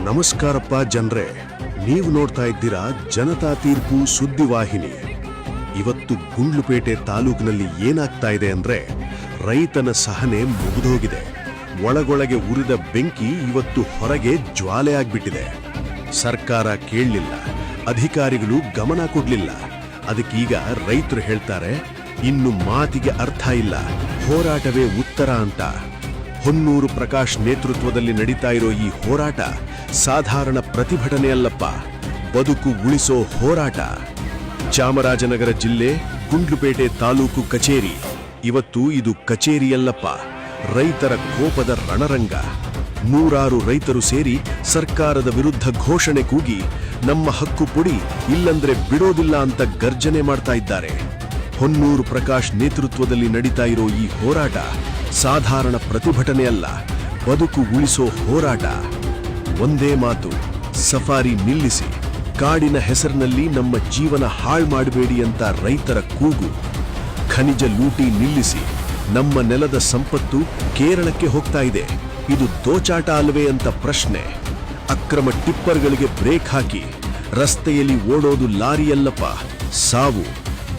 ನಮಸ್ಕಾರಪ್ಪ ಜನರೇ, ನೀವು ನೋಡ್ತಾ ಇದ್ದೀರಾ ಜನತಾ ತೀರ್ಪು ಸುದ್ದಿವಾಹಿನಿ. ಇವತ್ತು ಗುಂಡ್ಲುಪೇಟೆ ತಾಲೂಕಿನಲ್ಲಿ ಏನಾಗ್ತಾ ಇದೆ ಅಂದ್ರೆ, ರೈತನ ಸಹನೆ ಮುಗಿದೋಗಿದೆ. ಒಳಗೊಳಗೆ ಉರಿದ ಬೆಂಕಿ ಇವತ್ತು ಹೊರಗೆ ಜ್ವಾಲೆ ಆಗ್ಬಿಟ್ಟಿದೆ. ಸರ್ಕಾರ ಕೇಳಲಿಲ್ಲ, ಅಧಿಕಾರಿಗಳು ಗಮನ ಕೊಡ್ಲಿಲ್ಲ. ಅದಕ್ಕೀಗ ರೈತರು ಹೇಳ್ತಾರೆ, ಇನ್ನು ಮಾತಿಗೆ ಅರ್ಥ ಇಲ್ಲ, ಹೋರಾಟವೇ ಉತ್ತರ ಅಂತ. ಹೊನ್ನೂರು ಪ್ರಕಾಶ್ ನೇತೃತ್ವದಲ್ಲಿ ನಡೀತಾ ಇರೋ ಈ ಹೋರಾಟ ಸಾಧಾರಣ ಪ್ರತಿಭಟನೆಯಲ್ಲಪ್ಪ, ಬದುಕು ಉಳಿಸೋ ಹೋರಾಟ. ಚಾಮರಾಜನಗರ ಜಿಲ್ಲೆ ಗುಂಡ್ಲುಪೇಟೆ ತಾಲೂಕು ಕಚೇರಿ. ಇವತ್ತು ಇದು ಕಚೇರಿಯಲ್ಲಪ್ಪ, ರೈತರ ಕೋಪದ ರಣರಂಗ. ನೂರಾರು ರೈತರು ಸೇರಿ ಸರ್ಕಾರದ ವಿರುದ್ಧ ಘೋಷಣೆ ಕೂಗಿ, ನಮ್ಮ ಹಕ್ಕು ಕೊಡಿ ಇಲ್ಲಂದ್ರೆ ಬಿಡೋದಿಲ್ಲ ಅಂತ ಗರ್ಜನೆ ಮಾಡ್ತಾ ಇದ್ದಾರೆ. ಹೊನ್ನೂರು ಪ್ರಕಾಶ್ ನೇತೃತ್ವದಲ್ಲಿ ನಡೀತಾ ಇರೋ ಈ ಹೋರಾಟ ಸಾಧಾರಣ ಪ್ರತಿಭಟನೆಯಲ್ಲ, ಬದುಕು ಉಳಿಸೋ ಹೋರಾಟ. ಒಂದೇ ಮಾತು, ಸಫಾರಿ ನಿಲ್ಲಿಸಿ, ಕಾಡಿನ ಹೆಸರಿನಲ್ಲಿ ನಮ್ಮ ಜೀವನ ಹಾಳು ಮಾಡಬೇಡಿ ಅಂತ ರೈತರ ಕೂಗು. ಖನಿಜ ಲೂಟಿ ನಿಲ್ಲಿಸಿ, ನಮ್ಮ ನೆಲದ ಸಂಪತ್ತು ಕೇರಳಕ್ಕೆ ಹೋಗ್ತಾ ಇದೆ, ಇದು ದೋಚಾಟ ಅಲ್ವೇ ಅಂತ ಪ್ರಶ್ನೆ. ಅಕ್ರಮ ಟಿಪ್ಪರ್ಗಳಿಗೆ ಬ್ರೇಕ್ ಹಾಕಿ, ರಸ್ತೆಯಲ್ಲಿ ಓಡೋದು ಲಾರಿಯಲ್ಲಪ್ಪ, ಸಾವು.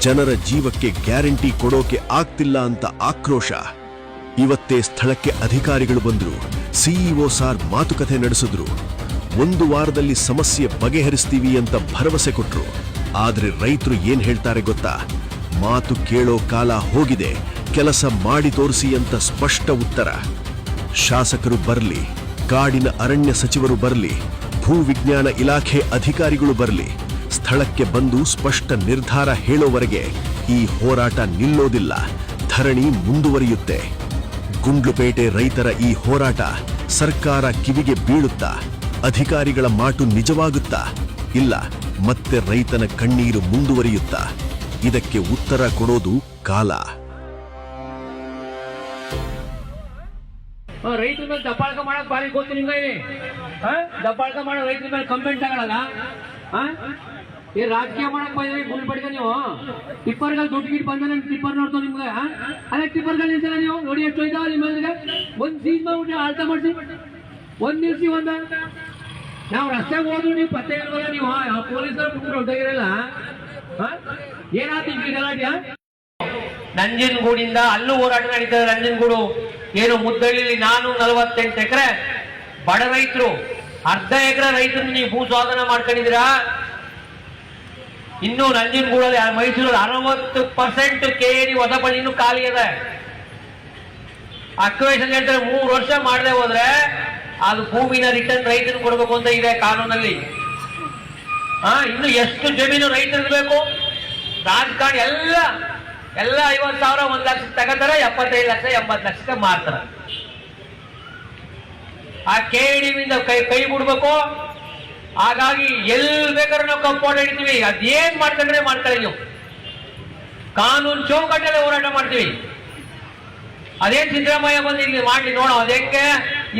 ಜನರ ಜೀವಕ್ಕೆ ಗ್ಯಾರಂಟಿ ಕೊಡೋಕೆ ಆಗ್ತಿಲ್ಲ ಅಂತ ಆಕ್ರೋಶ. ಇವತ್ತೇ ಸ್ಥಳಕ್ಕೆ ಅಧಿಕಾರಿಗಳು ಬಂದ್ರು, ಸಿಇಒ ಸಾರ್ ಮಾತುಕತೆ ನಡೆಸಿದ್ರು. 1 ವಾರದಲ್ಲಿ ಸಮಸ್ಯೆ ಬಗೆಹರಿಸ್ತೀವಿ ಅಂತ ಭರವಸೆ ಕೊಟ್ರು. ಆದ್ರೆ ರೈತರು ಏನ್ ಹೇಳ್ತಾರೆ ಗೊತ್ತಾ? ಮಾತು ಕೇಳೋ ಕಾಲ ಹೋಗಿದೆ, ಕೆಲಸ ಮಾಡಿ ತೋರಿಸಿ ಅಂತ ಸ್ಪಷ್ಟ ಉತ್ತರ. ಶಾಸಕರು ಬರ್ಲಿ, ಕಾಡಿನ ಅರಣ್ಯ ಸಚಿವರು ಬರ್ಲಿ, ಭೂವಿಜ್ಞಾನ ಇಲಾಖೆ ಅಧಿಕಾರಿಗಳು ಬರ್ಲಿ, ಸ್ಥಳಕ್ಕೆ ಬಂದು ಸ್ಪಷ್ಟ ನಿರ್ಧಾರ ಹೇಳೋವರೆಗೆ ಈ ಹೋರಾಟ ನಿಲ್ಲೋದಿಲ್ಲ, ಧರಣಿ ಮುಂದುವರಿಯುತ್ತೆ. ಗುಂಡ್ಲುಪೇಟೆ ರೈತರ ಈ ಹೋರಾಟ ಸರ್ಕಾರ ಕಿವಿಗೆ ಬೀಳುತ್ತಾ? ಅಧಿಕಾರಿಗಳ ಮಾತು ನಿಜವಾಗುತ್ತಾ? ಇಲ್ಲ, ಮತ್ತೆ ರೈತನ ಕಣ್ಣೀರು ಮುಂದುವರಿಯುತ್ತಾ? ಇದಕ್ಕೆ ಉತ್ತರ ಕೊಡೋದು ಕಾಲ. ರೈತರ ಮೇಲೆ ದಬ್ಬಾಳಕ ಮಾಡಕ್ ಬಾರಿ ಗೊತ್ತು ನಿಮ್ಗೆ. ದಬ್ಬಾಳಕ ಮಾಡೋ ರೈತರ ಮೇಲೆ ಕಂಪ್ಲೇಂಟ್ ತಗೊಳಲ್ಲ. ಈ ರಾಜಕೀಯ ಮಾಡಕ್ ಬಂದ್ರೆ ಗುಂಡ್ಲುಪೇಟೆಗೆ ನೀವು ಟಿಪ್ಪರ್ಗಳು ದುಡ್ಡು ಗಿಟ್ಟು ಬಂದ ಟಿಪ್ಪರ್ ನೋಡ್ತೋ ನಿಮ್ಗೆ. ಅದೇ ಟಿಪ್ಪರ್ಗಳು ನಿಲ್ಸಲ್ಲ ನೀವು ನೋಡಿ, ಎಷ್ಟು ಇದಾವ ನಿಮ್ಮ ಎದುರಿಗೆ. ಒಂದ್ ಸೀಸ್ ಮಾಡ್ಬಿಟ್ಟು ಆಳ್ತಾ ಮಾಡ್ಸಿ, ಒಂದ್ ನಿಲ್ಸಿ ನಾವು ರಸ್ತೆಗೆ ಹೋದ್ರು ನೀವು ಪತ್ತೆ ಇಲ್ವಲ್ಲ. ನೀವು ಪೊಲೀಸರು ಬಿಟ್ಟು ಹೊರಟಾಗಿರಲ್ಲ. ಏನಾಯ್ತು ಈಗ ಗಲಾಟೆ? ನಂಜನಗೂಡಿಂದ ಅಲ್ಲೂ ಹೋರಾಟ ನಡೀತದೆ. ನಂಜನಗೂಡು ಏನು ಮುದ್ದಳ್ಳಿ 448 ಎಕರೆ ಬಡ ರೈತರು, ಅರ್ಧ ಎಕರೆ ರೈತರು ನೀವು ಭೂ ಸ್ವಾಧೀನ ಮಾಡ್ಕೊಂಡಿದ್ದೀರಾ. ಇನ್ನು ನಂಜನಗೂಡಲ್ಲಿ ಮೈಸೂರಲ್ಲಿ 60% KAD ಹೊಸಪಳ್ಳಿ ಇನ್ನೂ ಖಾಲಿ ಇದೆ. ಅಕ್ವೇಷನ್ ಹೇಳ್ತಾರೆ 3 ವರ್ಷ ಮಾಡದೆ ಹೋದ್ರೆ ಅದು ಭೂಮಿನ ರಿಟರ್ನ್ ರೈತರು ಕೊಡಬೇಕು ಅಂತ ಇದೆ ಕಾನೂನಲ್ಲಿ. ಇನ್ನು ಎಷ್ಟು ಜಮೀನು ರೈತರಿಗೆ ಬೇಕು? ರಾಜಕಾರಣ ಎಲ್ಲ 50,000 1 ಲಕ್ಷ ತಗೋತಾರೆ, 75 ಲಕ್ಷ 80 ಲಕ್ಷಕ್ಕೆ ಮಾರ್ತಾರೆ. ಆ KAD ಕೈ ಬಿಡ್ಬೇಕು. ಹಾಗಾಗಿ ಎಲ್ಲಿ ಬೇಕಾದ್ರೂ ನಾವು ಕಂಪೌಂಡ್ ಹಿಡಿತೀವಿ. ಅದೇನ್ ಮಾಡ್ಕೊಂಡ್ರೆ ಮಾಡ್ಕೊಳ್ಳಿ, ನೀವು ಕಾನೂನು ಚೌಕಟ್ಟಲ್ಲೇ ಹೋರಾಟ ಮಾಡ್ತೀವಿ. ಅದೇನ್ ಸಿದ್ದರಾಮಯ್ಯ ಬಂದು ಇಲ್ಲಿ ಮಾಡ್ಲಿ ನೋಡೋ, ಅದಕ್ಕೆ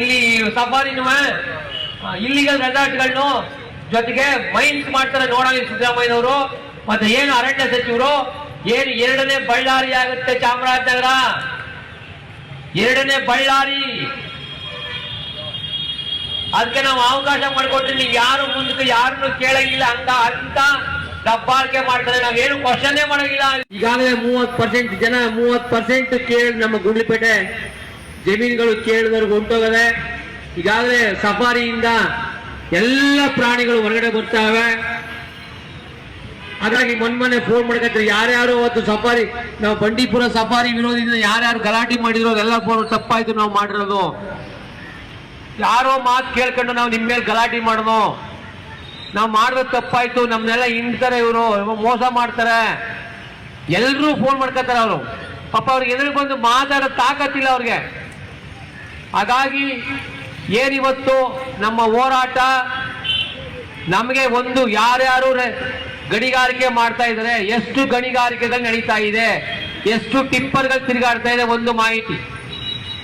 ಇಲ್ಲಿ ಸಫಾರಿ ಇಲ್ಲಿಗಲ್ ರೆಸಾರ್ಟ್ಗಳನ್ನು ಜೊತೆಗೆ ಮೈನ್ಸ್ ಮಾಡ್ತಾರೆ ನೋಡೋಣ ಸಿದ್ದರಾಮಯ್ಯನವರು. ಮತ್ತೆ ಏನು ಅರಣ್ಯ ಸಚಿವರು, ಏನು 2ನೇ ಬಳ್ಳಾರಿ ಆಗುತ್ತೆ ಚಾಮರಾಜನಗರ, 2ನೇ ಬಳ್ಳಾರಿ. ಅದಕ್ಕೆ ನಾವು ಅವಕಾಶ ಮಾಡಿಕೊಟ್ರಿ, ನೀವು ಯಾರು ಮುಂದಕ್ಕೆ ಯಾರನ್ನು ಕೇಳಂಗಿಲ್ಲ ಅಂತ ದಬ್ಬಾಳಿಕೆ ಮಾಡ್ತಾರೆ. ನಾವೇನು ಕ್ವಶನ್ನೇ ಮಾಡಂಗಿಲ್ಲ. ಈಗಾಗಲೇ 30% ಜನ 30% ಕೇಳಿ ನಮ್ಮ ಗುಂಡ್ಲುಪೇಟೆ ಜಮೀನುಗಳು ಕೇಳಿದವ್ರಿಗೆ ಹೊಂಟೋಗದೆ. ಈಗಾಗಲೇ ಸಫಾರಿಯಿಂದ ಎಲ್ಲ ಪ್ರಾಣಿಗಳು ಹೊರಗಡೆ ಬರ್ತಾವೆ. ಹಾಗಾಗಿ ಮೊನ್ನೆ ಫೋನ್ ಮಾಡ್ಕೊತಾರೆ, ಯಾರ್ಯಾರು ಅವತ್ತು ಸಫಾರಿ ನಾವು ಬಂಡೀಪುರ ಸಫಾರಿ ವಿರೋಧದಿಂದ ಯಾರ್ಯಾರು ಗಲಾಟೆ ಮಾಡಿದ್ರು ಅದೆಲ್ಲ ಫೋನ್ ತಪ್ಪಾಯ್ತು ನಾವು ಮಾಡಿರೋದು. ಯಾರೋ ಮಾತು ಕೇಳ್ಕೊಂಡು ನಾವು ನಿಮ್ಮ ಮೇಲೆ ಗಲಾಟೆ ಮಾಡೋದು, ನಾವು ಮಾಡೋದು ತಪ್ಪಾಯ್ತು, ನಮ್ನೆಲ್ಲ ಹಿಂಡ್ತಾರೆ, ಇವರು ಮೋಸ ಮಾಡ್ತಾರೆ, ಎಲ್ರೂ ಫೋನ್ ಮಾಡ್ಕೊತಾರೆ. ಅವರು ಪಾಪ ಅವ್ರಿಗೆ ಎದುರು ಬಂದು ಮಾತಾಡೋ ತಾಕತ್ತಿಲ್ಲ ಅವ್ರಿಗೆ. ಹಾಗಾಗಿ ಏನಿವತ್ತು ನಮ್ಮ ಹೋರಾಟ, ನಮಗೆ ಒಂದು ಯಾರ್ಯಾರು ಗಣಿಗಾರಿಕೆ ಮಾಡ್ತಾ ಇದ್ದಾರೆ, ಎಷ್ಟು ಗಣಿಗಾರಿಕೆಗಳು ನಡೀತಾ ಇದೆ, ಎಷ್ಟು ಟಿಪ್ಪರ್ಗಳು ತಿರುಗಾಡ್ತಾ ಇದೆ ಒಂದು ಮಾಹಿತಿ,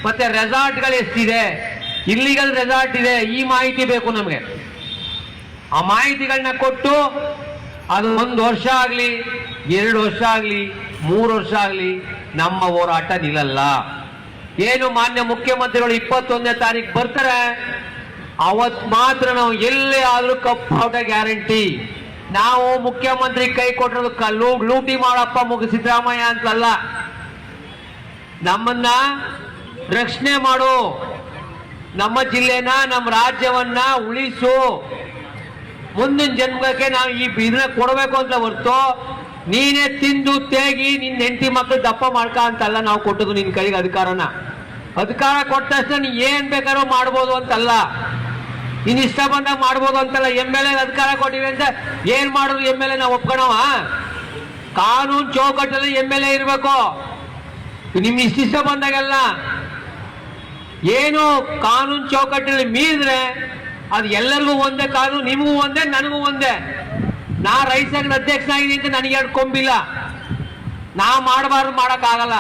ಮತ್ತೆ ರೆಸಾರ್ಟ್ಗಳು ಎಷ್ಟಿದೆ, ಇಲ್ಲಿಗಲ್ ರೆಸಾರ್ಟ್ ಇದೆ, ಈ ಮಾಹಿತಿ ಬೇಕು ನಮಗೆ. ಆ ಮಾಹಿತಿಗಳನ್ನ ಕೊಟ್ಟು ಅದು 1 ವರ್ಷ ಆಗಲಿ 2 ವರ್ಷ ಆಗಲಿ 3 ವರ್ಷ ಆಗಲಿ ನಮ್ಮ ಹೋರಾಟ ನಿಲ್ಲಲ್ಲ. ಏನು ಮಾನ್ಯ ಮುಖ್ಯಮಂತ್ರಿಗಳು 21ನೇ ತಾರೀಕು ಬರ್ತಾರೆ, ಅವತ್ ಮಾತ್ರ ನಾವು ಎಲ್ಲೇ ಆದ್ರೂ ಕಪ್ ಔಟ ಗ್ಯಾರಂಟಿ. ನಾವು ಮುಖ್ಯಮಂತ್ರಿ ಕೈ ಕೊಟ್ಟಿರೋದು ಲೂಟಿ ಮಾಡಪ್ಪ ಸಿದ್ದರಾಮಯ್ಯ ಅಂತಲ್ಲ, ನಮ್ಮನ್ನ ರಕ್ಷಣೆ ಮಾಡು, ನಮ್ಮ ಜಿಲ್ಲೆನ ನಮ್ಮ ರಾಜ್ಯವನ್ನ ಉಳಿಸು, ಮುಂದಿನ ಜನ್ಮಕ್ಕೆ ನಾವು ಈ ಇದನ್ನ ಕೊಡಬೇಕು ಅಂತ ಹೊರ್ತು ನೀನೇ ತಿಂದು ತೇಗಿ ನಿನ್ನ ಹೆಂಡತಿ ಮಕ್ಕಳು ದಪ್ಪ ಮಾಡ್ಕ ಅಂತಲ್ಲ ನಾವು ಕೊಟ್ಟದು ನಿನ್ ಕೈಗೆ ಅಧಿಕಾರನ. ಅಧಿಕಾರ ಕೊಟ್ಟ ತಕ್ಷಣ ನೀ ಏನ್ ಬೇಕಾದ್ರೂ ಮಾಡ್ಬೋದು ಅಂತಲ್ಲ, ನೀನ್ ಇಷ್ಟ ಬಂದಾಗ ಮಾಡ್ಬೋದು ಅಂತಲ್ಲ. MLA ಅಧಿಕಾರ ಕೊಟ್ಟಿವಿ ಅಂತ ಏನ್ ಮಾಡೋದು MLA ನಾವು ಒಪ್ಕೊಳವ? ಕಾನೂನು ಚೌಕಟ್ಟಲ್ಲಿ MLA ಇರ್ಬೇಕು. ನಿಮ್ ಇಷ್ಟ ಬಂದಾಗೆಲ್ಲ ಏನು ಕಾನೂನು ಚೌಕಟ್ಟಲ್ಲಿ ಮೀರಿದ್ರೆ ಅದು ಎಲ್ಲರಿಗೂ ಒಂದೇ ಕಾನೂನು, ನಿಮಗೂ ಒಂದೇ ನನಗೂ ಒಂದೇ. ನಾ ರೈತ ಸಂಘದ ಅಧ್ಯಕ್ಷನಾಗಿದ್ದೀನಿ ಅಂತ ನನಗೆ ಎರಡು ಕೊಂಬಿಲ್ಲ, ನಾ ಮಾಡಬಾರ್ದು ಮಾಡಕ್ಕಾಗಲ್ಲ.